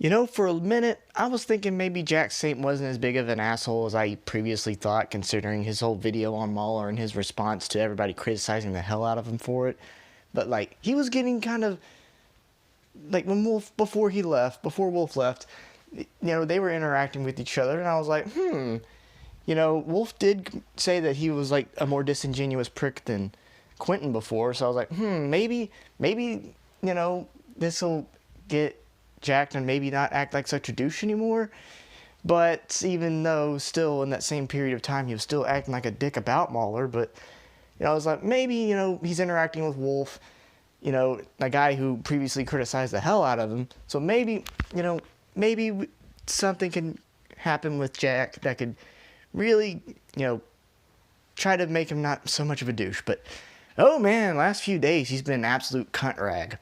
For a minute, I was thinking maybe Jack Saint wasn't as big of an asshole as I previously thought, considering his whole video on Mauler and his response to everybody criticizing the hell out of him for it. But, he was getting kind of, when before Wolf left, they were interacting with each other, and I was like, Wolf did say that he was, a more disingenuous prick than Quentin before, so I was like, maybe, this'll get Jack and maybe not act like such a douche anymore. But even though still in that same period of time he was still acting like a dick about Mauler, but I was like, maybe he's interacting with Wolf, a guy who previously criticized the hell out of him, so maybe maybe something can happen with Jack that could really try to make him not so much of a douche. But oh man, last few days he's been an absolute cunt rag.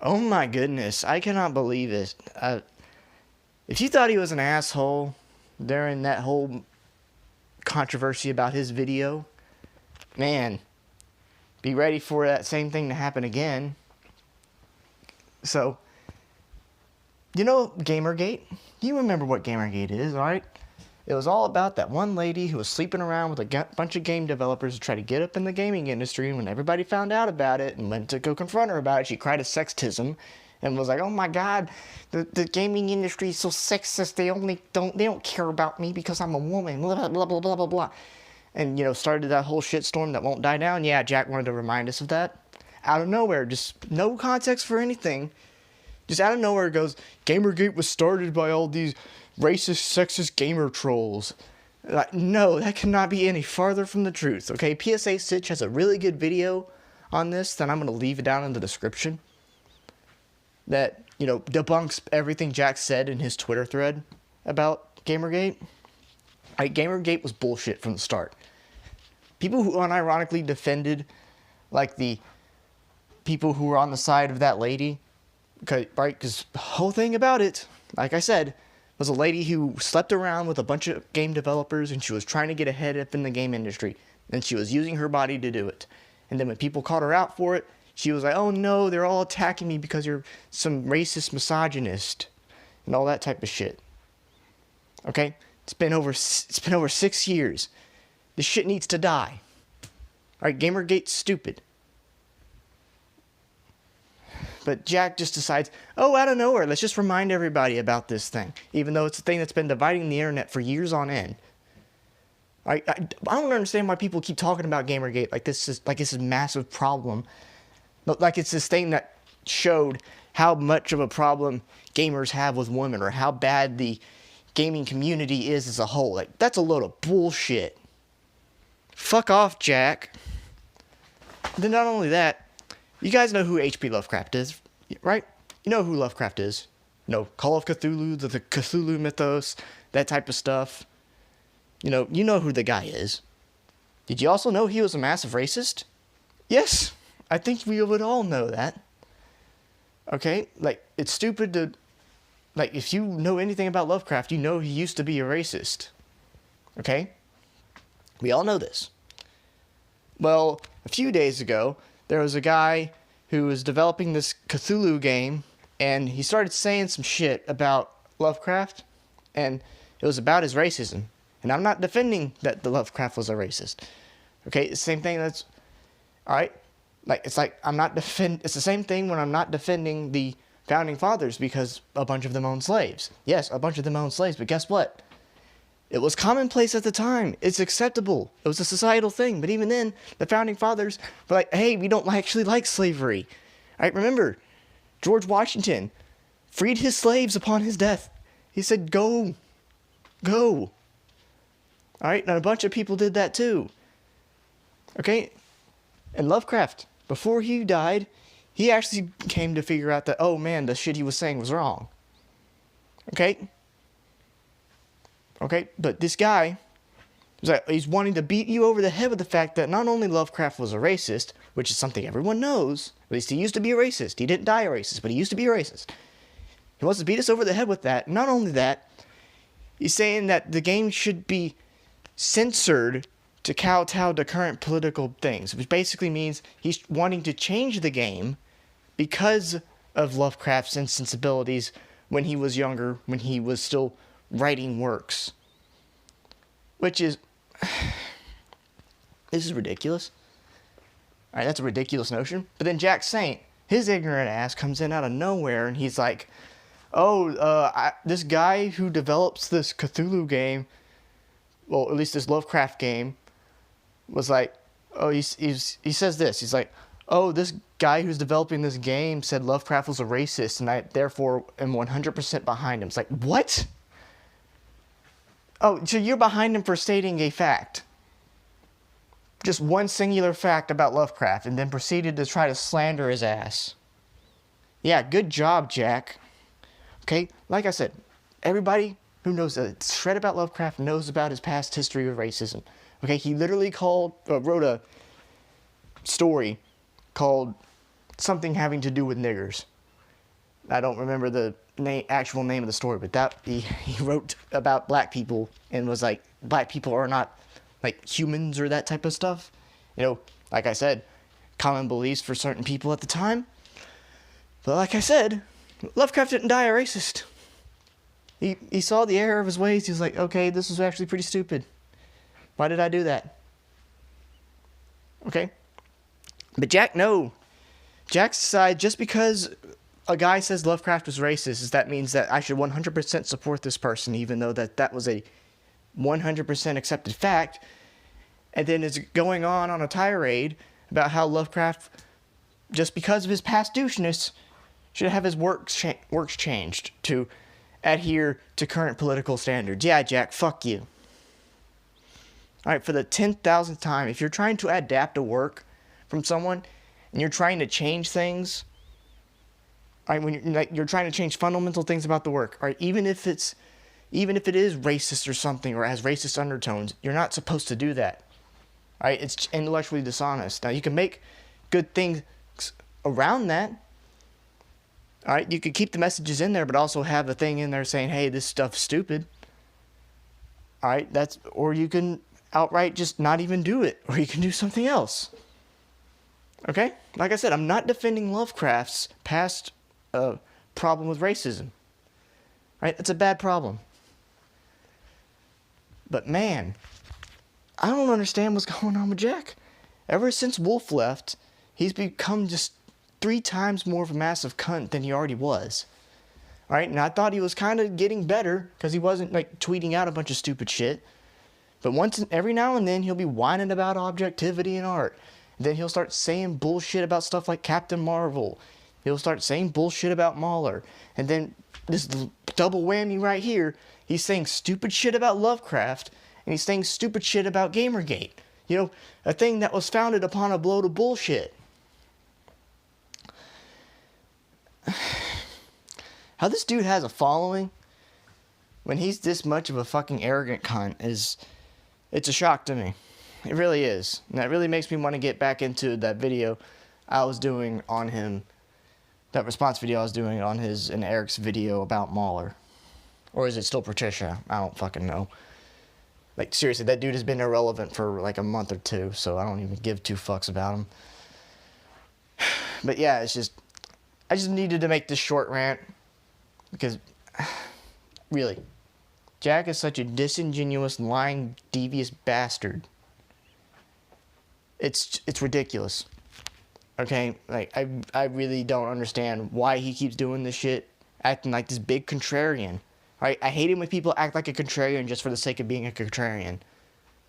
Oh my goodness, I cannot believe it. If you thought he was an asshole during that whole controversy about his video, man, be ready for that same thing to happen again. So, Gamergate? You remember what Gamergate is, right? It was all about that one lady who was sleeping around with a bunch of game developers to try to get up in the gaming industry, and when everybody found out about it and went to go confront her about it, she cried a sexism and was like, oh my god, the gaming industry is so sexist, they don't care about me because I'm a woman, blah, blah, blah, blah, blah, blah. And, started that whole shitstorm that won't die down. Yeah, Jack wanted to remind us of that. Out of nowhere, just no context for anything. Just out of nowhere it goes, Gamergate was started by all these racist, sexist gamer trolls. No, that cannot be any farther from the truth, okay? PSA Sitch has a really good video on this that I'm going to leave it down in the description that, debunks everything Jack said in his Twitter thread about Gamergate. Gamergate was bullshit from the start. People who unironically defended, the people who were on the side of that lady, because the whole thing about it, like I said, was a lady who slept around with a bunch of game developers, and she was trying to get ahead up in the game industry, and she was using her body to do it. And then when people called her out for it, she was like, oh no, they're all attacking me because you're some racist misogynist, and all that type of shit. Okay? It's been over 6 years. This shit needs to die. Alright, Gamergate's stupid. But Jack just decides, oh, out of nowhere, let's just remind everybody about this thing. Even though it's a thing that's been dividing the internet for years on end. I don't understand why people keep talking about Gamergate like this is a massive problem. Like it's this thing that showed how much of a problem gamers have with women, or how bad the gaming community is as a whole. That's a load of bullshit. Fuck off, Jack. Then not only that, you guys know who HP Lovecraft is, right? You know who Lovecraft is. Call of Cthulhu, the Cthulhu mythos, that type of stuff. You know who the guy is. Did you also know he was a massive racist? Yes, I think we would all know that. Okay? It's stupid to... if you know anything about Lovecraft, you know he used to be a racist. Okay? We all know this. Well, a few days ago, there was a guy who was developing this Cthulhu game, and he started saying some shit about Lovecraft, and it was about his racism. And I'm not defending that the Lovecraft was a racist. Okay, the same thing that's... Alright? It's the same thing when I'm not defending the Founding Fathers because a bunch of them owned slaves. Yes, a bunch of them owned slaves, but guess what? It was commonplace at the time. It's acceptable. It was a societal thing. But even then, the Founding Fathers were like, hey, we don't actually like slavery. Alright, remember, George Washington freed his slaves upon his death. He said, go. Go. Alright, and a bunch of people did that too. Okay? And Lovecraft, before he died, he actually came to figure out that, oh man, the shit he was saying was wrong. Okay? Okay, but this guy, he's wanting to beat you over the head with the fact that not only Lovecraft was a racist, which is something everyone knows, at least he used to be a racist. He didn't die a racist, but he used to be a racist. He wants to beat us over the head with that. Not only that, he's saying that the game should be censored to kowtow to current political things, which basically means he's wanting to change the game because of Lovecraft's insensibilities when he was younger, when he was still writing works. Which is... This is ridiculous. Alright, that's a ridiculous notion. But then Jack Saint, his ignorant ass, comes in out of nowhere and he's like, this guy who develops this Cthulhu game, well, at least this Lovecraft game, was like, he says this, he's like, this guy who's developing this game said Lovecraft was a racist and I therefore am 100% behind him. It's like, what? Oh, so you're behind him for stating a fact. Just one singular fact about Lovecraft and then proceeded to try to slander his ass. Yeah, good job, Jack. Okay, like I said, everybody who knows a shred about Lovecraft knows about his past history of racism. Okay, he literally wrote a story called something having to do with niggers. I don't remember the actual name of the story, but he wrote about black people and was like, black people are not like humans or that type of stuff. You know, like I said, common beliefs for certain people at the time. But like I said, Lovecraft didn't die a racist. He saw the error of his ways. He was like, okay, this is actually pretty stupid. Why did I do that? Okay. But Jack decided just because a guy says Lovecraft was racist, that means that I should 100% support this person, even though that was a 100% accepted fact, and then is going on a tirade about how Lovecraft, just because of his past doucheness, should have his works changed to adhere to current political standards. Yeah, Jack, fuck you. Alright, for the 10,000th time, if you're trying to adapt a work from someone, and you're trying to change things, alright, when you're trying to change fundamental things about the work, alright, even if it is racist or something, or has racist undertones, you're not supposed to do that. Alright, it's intellectually dishonest. Now, you can make good things around that. Alright, you could keep the messages in there, but also have a thing in there saying, hey, this stuff's stupid. Alright, or you can outright just not even do it, or you can do something else. Okay? Like I said, I'm not defending Lovecraft's past problem with racism. Right? It's a bad problem. But man, I don't understand what's going on with Jack. Ever since Wolf left, he's become just 3 times more of a massive cunt than he already was. Alright, and I thought he was kind of getting better, because he wasn't like tweeting out a bunch of stupid shit. But every now and then, he'll be whining about objectivity in art. And then he'll start saying bullshit about stuff like Captain Marvel. He'll start saying bullshit about Mahler. And then this double whammy right here, he's saying stupid shit about Lovecraft, and he's saying stupid shit about Gamergate. You know, a thing that was founded upon a blow to bullshit. How this dude has a following when he's this much of a fucking arrogant cunt it's a shock to me. It really is. And that really makes me want to get back into that video I was doing on him. That response video I was doing on his and Eric's video about Mahler. Or is it still Patricia? I don't fucking know. Like, seriously, that dude has been irrelevant for like a month or 2, so I don't even give 2 fucks about him. But yeah, I just needed to make this short rant. Because, really, Jack is such a disingenuous, lying, devious bastard. It's ridiculous. Okay? Like, I really don't understand why he keeps doing this shit, acting like this big contrarian. Right? I hate it when people act like a contrarian just for the sake of being a contrarian.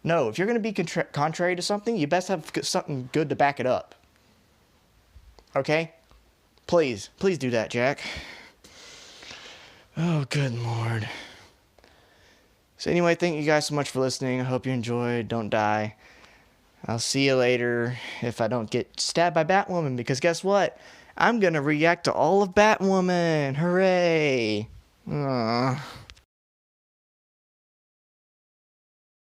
No, if you're going to be contrary to something, you best have something good to back it up. Okay? Please do that, Jack. Oh, good Lord. So anyway, thank you guys so much for listening. I hope you enjoyed. Don't die. I'll see you later if I don't get stabbed by Batwoman, because guess what? I'm going to react to all of Batwoman. Hooray. Aww.